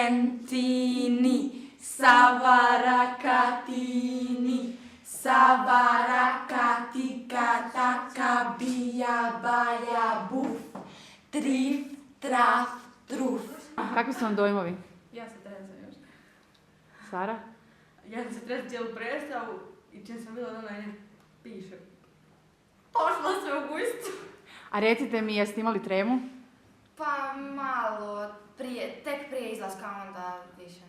Sargentini, Savarakatini, Savarakatika, taka, bija, baja, buf, trif, traf, truf. Kakvi su vam dojmovi? Ja se tresam još. Sara? Ja sam se tresam cijelu predstavu i čim sam bila da ona piše. Pošla se u gustu. A recite mi, jeste imali tremu? Pa malo, tek prije izlaska, onda više